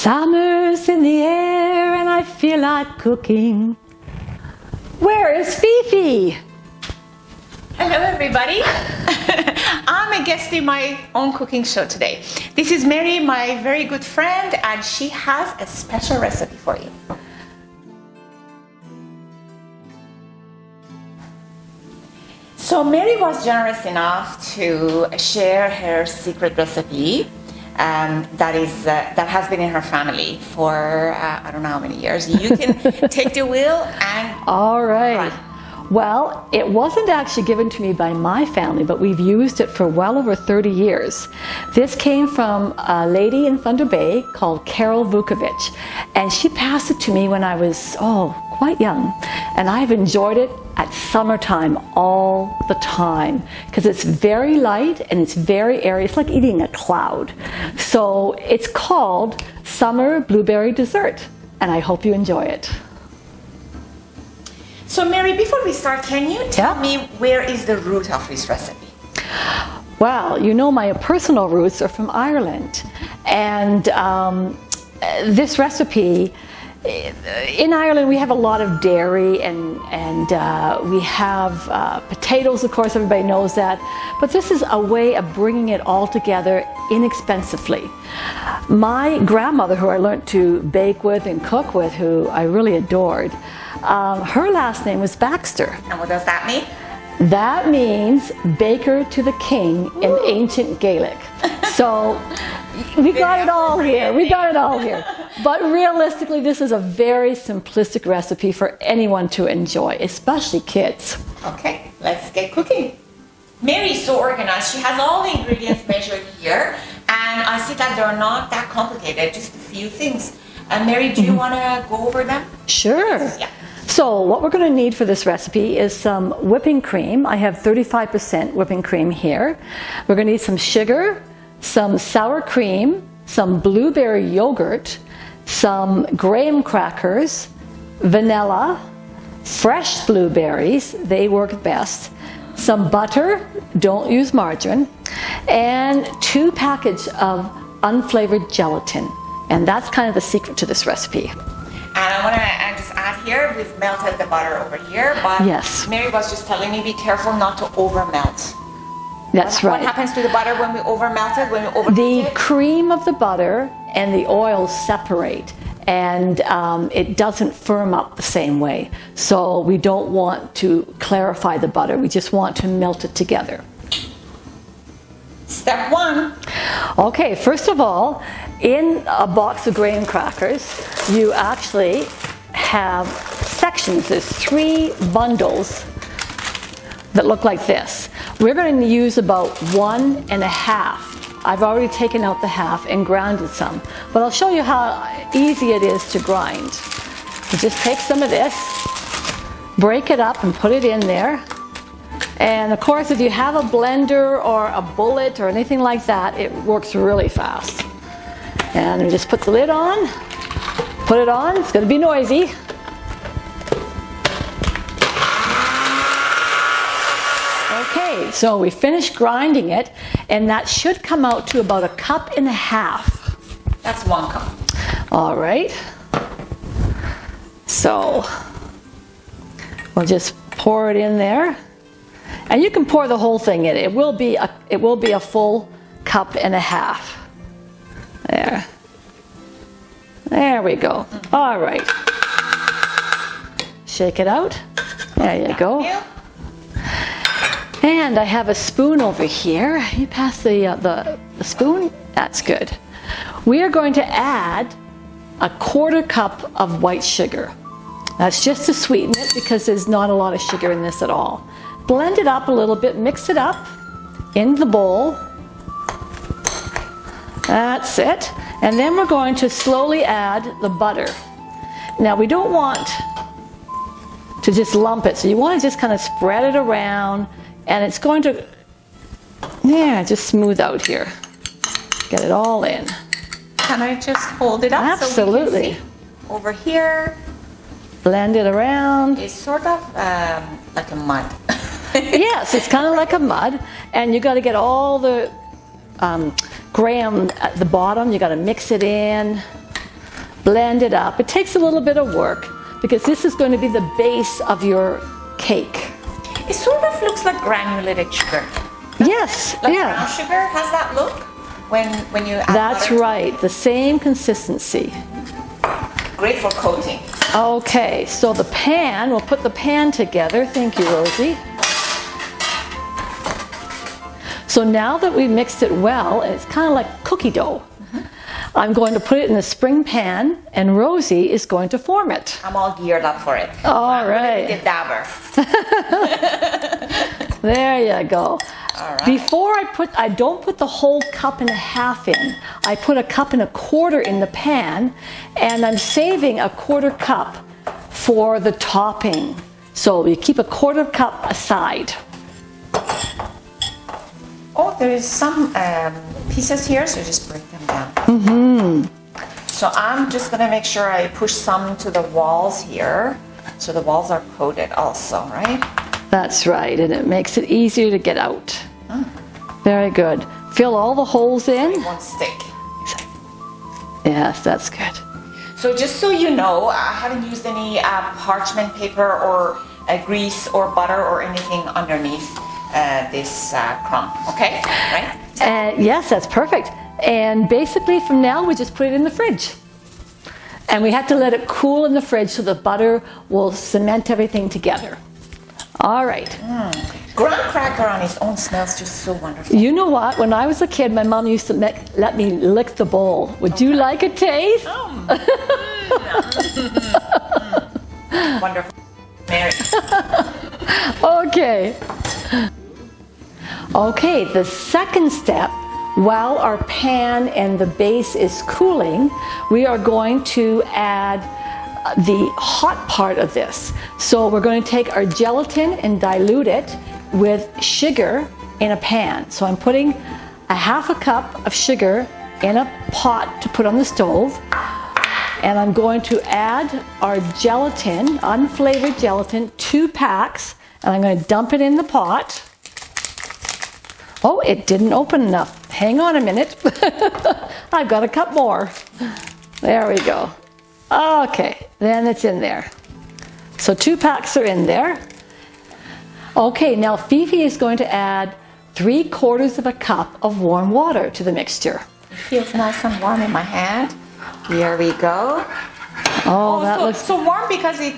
Summer's in the air and I feel like cooking. Where is Fifi? Hello everybody. I'm a guest in my own cooking show today. This is Mary, my very good friend, and she has a special recipe for you. So Mary was generous enough to share her secret recipe that has been in her family for I don't know how many years. You can take the wheel and All right. run. Well, it wasn't actually given to me by my family, but we've used it for well over 30 years. This came from a lady in Thunder Bay called Carol Vukovic, and she passed it to me when I was, quite young. And I've enjoyed it at summertime all the time because it's very light and it's very airy. It's like eating a cloud. So it's called Summer Blueberry Dessert, and I hope you enjoy it. So Mary, before we start, can you tell me where is the root of this recipe? Well, you know, my personal roots are from Ireland, and this recipe, in Ireland we have a lot of dairy and we have potatoes, of course, everybody knows that, but this is a way of bringing it all together inexpensively. My grandmother, who I learned to bake with and cook with, who I really adored, her last name was Baxter. And what does that mean? That means baker to the king in ancient Gaelic. So we got it all here. We got it all here. But realistically, this is a very simplistic recipe for anyone to enjoy, especially kids. Okay, let's get cooking. Mary is so organized. She has all the ingredients measured here, and I see that they're not that complicated, just a few things. Mary, do you want to go over them? Sure. Yeah. So what we're going to need for this recipe is some whipping cream. I have 35% whipping cream here. We're going to need some sugar, some sour cream, some blueberry yogurt, some graham crackers, vanilla, fresh blueberries, they work best, some butter, don't use margarine, and 2 packages of unflavored gelatin. And that's kind of the secret to this recipe. And I want to just add here, we've melted the butter over here, but Yes. Mary was just telling me be careful not to over melt. That's What right. happens to the butter when we over melt it, when we overcook The it? cream of the butter and the oil separate, and it doesn't firm up the same way. So we don't want to clarify the butter. We just want to melt it together. Step 1. Okay, first of all, in a box of graham crackers, you actually have sections. There's 3 bundles that look like this. We're going to use about 1.5. I've already taken out the half and grounded some, but I'll show you how easy it is to grind. You just take some of this, break it up and put it in there. And of course, if you have a blender or a bullet or anything like that, it works really fast. And we just put the lid on, put it on, it's going to be noisy. Okay, so we finished grinding it, and that should come out to about 1.5 cups. That's 1 cup. All right. So we'll just pour it in there. And you can pour the whole thing in. It will be a full 1.5 cups. There. There we go. All right. Shake it out. There you go. And I have a spoon over here. You pass the spoon? That's good. We are going to add 1/4 cup of white sugar. That's just to sweeten it because there's not a lot of sugar in this at all. Blend it up a little bit, mix it up in the bowl. That's it. And then we're going to slowly add the butter. Now we don't want to just lump it, so you want to just kind of spread it around, and it's going to, just smooth out here. Get it all in. Can I just hold it up? Absolutely. So we can see? Over here. Blend it around. It's sort of like a mud. Yes, it's kind of like a mud, and you got to get all the graham at the bottom. You got to mix it in. blend it up. It takes a little bit of work because this is going to be the base of your cake. It sort of looks like granulated sugar. Yes, Like yeah. brown sugar has that look when you add That's butter? right, the same consistency. Great for coating. Okay, so the pan, we'll put the pan together. Thank you, Rosie. So now that we mixed it well, it's kind of like cookie dough. I'm going to put it in the spring pan, and Rosie is going to form it. I'm all geared up for it. All right. The dabber. There you go. All right. Before I don't put the whole cup and a half in. I put a cup and a quarter in the pan, and I'm saving a quarter cup for the topping. So we keep a quarter cup aside. Oh, there is some pieces here, so just break them down. So I'm just gonna make sure I push some to the walls here, so the walls are coated also, right? That's right, and it makes it easier to get out. Very good. Fill all the holes in. It won't stick. Yes, that's good. So just so you know, I haven't used any parchment paper or grease or butter or anything underneath this crumb, okay? Right? Yes, that's perfect. And basically from now we just put it in the fridge. And we have to let it cool in the fridge so the butter will cement everything together. All right. Graham cracker on its own smells just so wonderful. You know what? When I was a kid, my mom used to let me lick the bowl. Would you like a taste? Wonderful. Mary. Okay. Okay, the second step, while our pan and the base is cooling, we are going to add the hot part of this. So we're going to take our gelatin and dilute it with sugar in a pan. So I'm putting a half a cup of sugar in a pot to put on the stove. And I'm going to add our gelatin, unflavored gelatin, 2 packs, and I'm going to dump it in the pot. Oh, it didn't open enough. Hang on a minute. I've got a cup more. There we go. Okay, then it's in there. So 2 packs are in there. Okay, now Fifi is going to add 3/4 of a cup of warm water to the mixture. It feels nice and warm in my hand. Here we go. Oh, that looks so warm because it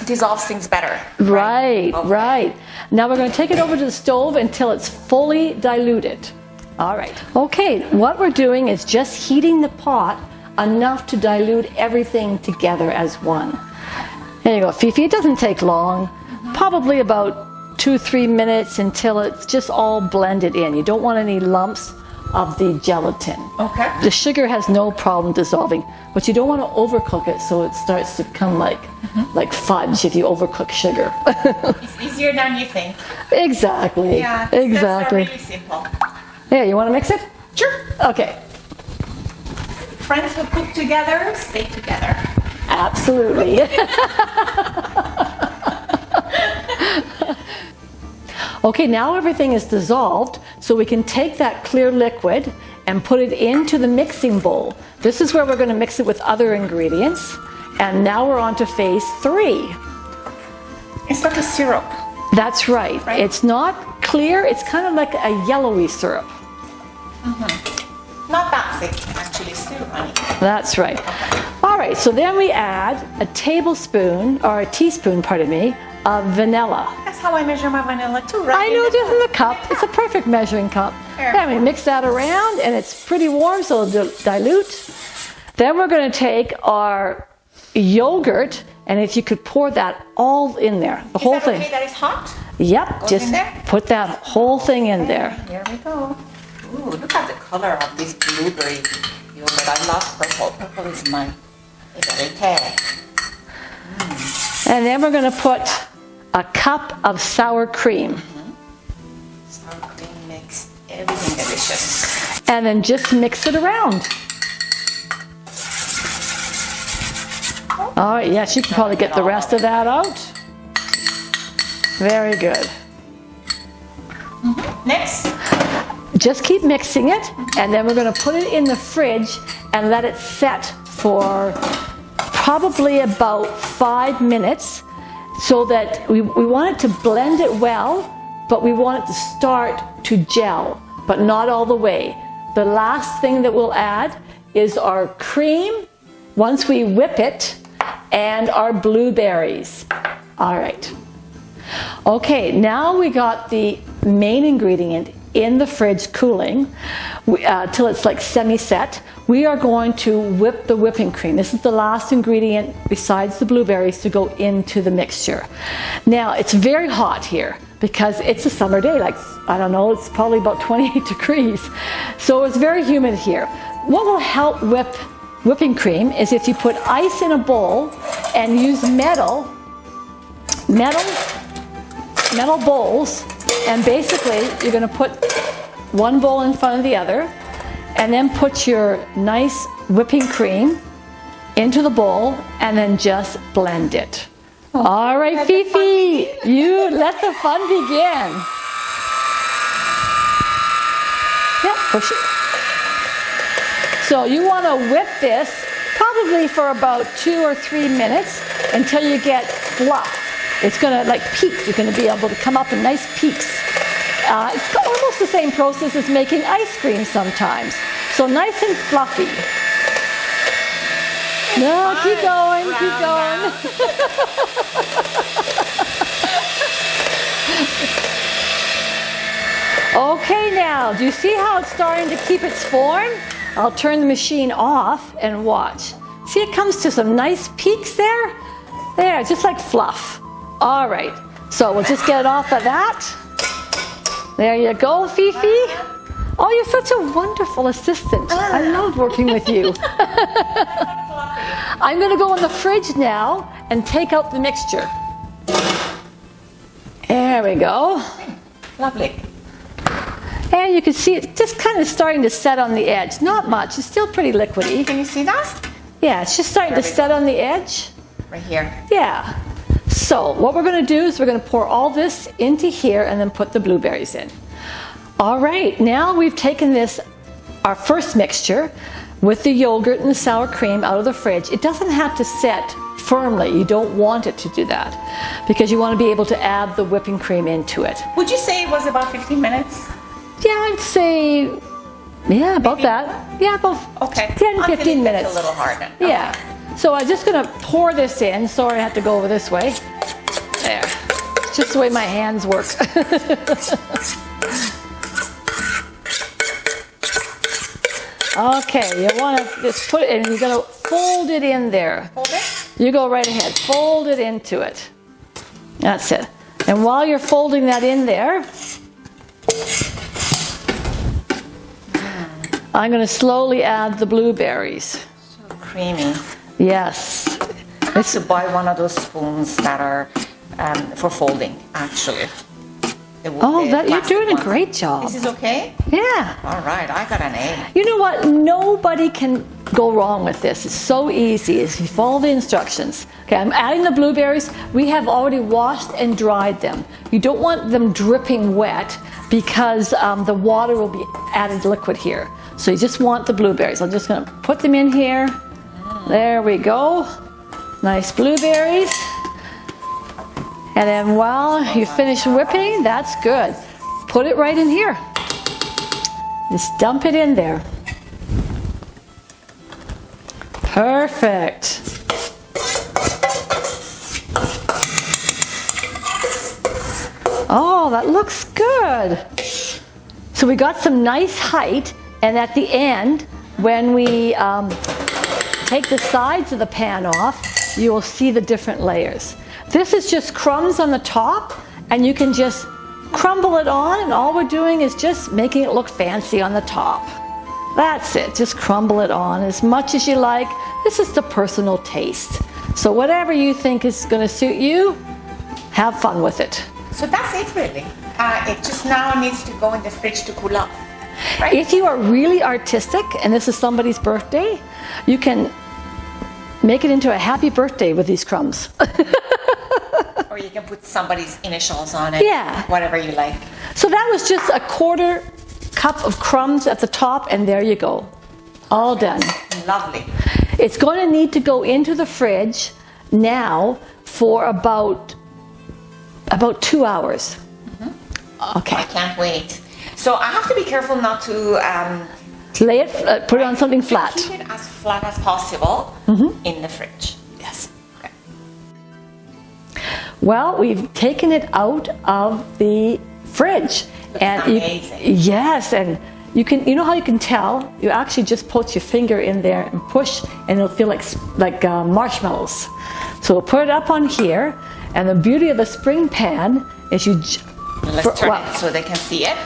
dissolves things better. right, Okay. right. Now we're going to take it over to the stove until it's fully diluted. All right. Okay, what we're doing is just heating the pot enough to dilute everything together as one. There you go, Fifi. It doesn't take long. Probably about 2-3 minutes until it's just all blended in. You don't want any lumps of the gelatin. Okay. The sugar has no problem dissolving, but you don't want to overcook it so it starts to become like fudge if you overcook sugar. It's easier than you think. Exactly. Yeah. Exactly. That's really simple. Yeah, you want to mix it? Sure. Okay. Friends who cook together stay together. Absolutely. Okay, now everything is dissolved, so we can take that clear liquid and put it into the mixing bowl. This is where we're going to mix it with other ingredients. And now we're on to phase 3. It's like a syrup. That's right. It's not clear, it's kind of like a yellowy syrup. Not that thick, actually, still honey. That's right. All right, so then we add a tablespoon, or a teaspoon, pardon me, of vanilla. That's how I measure my vanilla too, right? I know, just in the cup. It's a perfect measuring cup. Then we mix that around, and it's pretty warm, so it'll dilute. Then we're going to take our yogurt, and if you could pour that all in there, the whole thing. Okay, that is hot? Yep, Goes just in there? put that whole thing in there. Here we go. Ooh, look at the color of this blueberry yogurt. I love purple. Purple is my favorite. And then we're going to put a cup of sour cream. Sour cream makes everything delicious. And then just mix it around. All right, yes, you can probably get the rest of that out. Very good. Next. Just keep mixing it, and then we're going to put it in the fridge and let it set for probably about 5 minutes, so that we want it to blend it well, but we want it to start to gel, but not all the way. The last thing that we'll add is our cream once we whip it, and our blueberries. All right. Okay, now we got the main ingredient in the fridge cooling till it's like semi-set. We are going to whip the whipping cream. This is the last ingredient besides the blueberries to go into the mixture. Now, it's very hot here because it's a summer day, like, I don't know, it's probably about 28 degrees. So it's very humid here. What will help whip whipping cream is if you put ice in a bowl and use metal bowls, and basically you're going to put one bowl in front of the other and then put your nice whipping cream into the bowl and then just blend it. All right, Fifi, you let the fun begin. Yep, push it. So you want to whip this probably for about 2 or 3 minutes until you get fluff. It's going to, like peaks, you're going to be able to come up in nice peaks. It's almost the same process as making ice cream sometimes. So nice and fluffy. No, keep going, keep going. Okay, now, do you see how it's starting to keep its form? I'll turn the machine off and watch. See, it comes to some nice peaks there? There, just like fluff. All right, so we'll just get it off of that. There you go, Fifi. Oh, you're such a wonderful assistant. I love working with you. I'm going to go in the fridge now and take out the mixture. There we go. Lovely. And you can see it's just kind of starting to set on the edge. Not much. It's still pretty liquidy. Can you see that? Yeah, it's just starting to set on the edge. Right here. Yeah. So what we're going to do is we're going to pour all this into here and then put the blueberries in. All right, now we've taken this, our first mixture, with the yogurt and the sour cream out of the fridge. It doesn't have to set firmly. You don't want it to do that because you want to be able to add the whipping cream into it. Would you say it was about 15 minutes? Yeah, I'd say, yeah, about that. Yeah, about 10, 15 minutes. It's a little hard then. Okay. Yeah. So I'm just going to pour this in. Sorry, I have to go over this way. There. It's just the way my hands work. Okay, you want to just put it in. You're going to fold it in there. Fold it? You go right ahead. Fold it into it. That's it. And while you're folding that in there, I'm going to slowly add the blueberries. So creamy. Yes. I have to buy one of those spoons that are for folding, actually. You're doing a great job. This is okay? Yeah. All right, I got an A. You know what? Nobody can go wrong with this. It's so easy if you follow the instructions. Okay, I'm adding the blueberries. We have already washed and dried them. You don't want them dripping wet because the water will be added liquid here. So you just want the blueberries. I'm just going to put them in here. There we go. Nice blueberries. And then while you finish whipping, that's good. Put it right in here. Just dump it in there. Perfect. Oh, that looks good. So we got some nice height, and at the end, when we take the sides of the pan off, you will see the different layers. This is just crumbs on the top, and you can just crumble it on, and all we're doing is just making it look fancy on the top. That's it, just crumble it on as much as you like. This is the personal taste. So whatever you think is going to suit you, have fun with it. So that's it really. It just now needs to go in the fridge to cool off, right? If you are really artistic, and this is somebody's birthday, you can make it into a happy birthday with these crumbs. Or you can put somebody's initials on it. Yeah. Whatever you like. So that was just a 1/4 cup of crumbs at the top, and there you go. All done. Lovely. It's going to need to go into the fridge now for about 2 hours. Okay. I can't wait. So I have to be careful not to Lay it, put it on something flat. keep it as flat as possible in the fridge. Yes. Okay. Well, we've taken it out of the fridge. Amazing. Yes, and you know how you can tell? You actually just put your finger in there and push, and it'll feel like marshmallows. So we'll put it up on here, and the beauty of the spring pan is Let's turn it so they can see it.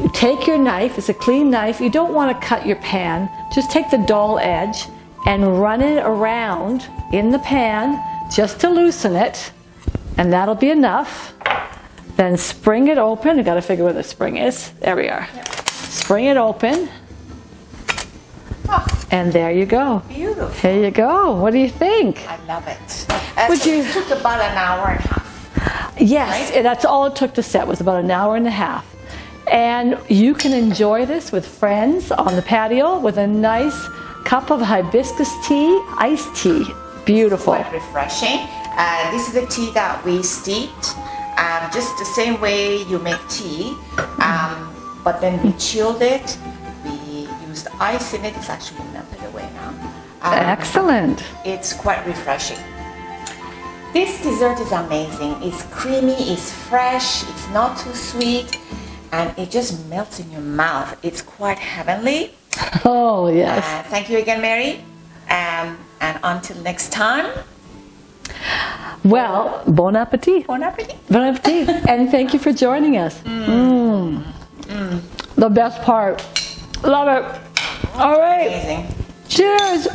you take your knife, it's a clean knife, you don't want to cut your pan, just take the dull edge and run it around in the pan just to loosen it, and that'll be enough. Then spring it open. I got to figure where the spring is. There we are. Yep. Spring it open, and there you go. Beautiful. Here you go. What do you think? I love it. Would So you- it took about an hour and a half. Yes, that's all it took to set, was about an hour and a half. And you can enjoy this with friends on the patio with a nice cup of hibiscus tea, iced tea. Beautiful. Quite refreshing. This is the tea that we steeped, just the same way you make tea, but then we chilled it. We used ice in it. It's actually melted away now. Excellent. It's quite refreshing. This dessert is amazing. It's creamy, it's fresh, it's not too sweet, and it just melts in your mouth. It's quite heavenly. Oh, yes. Thank you again, Mary. And until next time, Well, bon appetit. bon appetit. Bon appetit. And thank you for joining us. The best part. Love it. All right. Amazing. Cheers.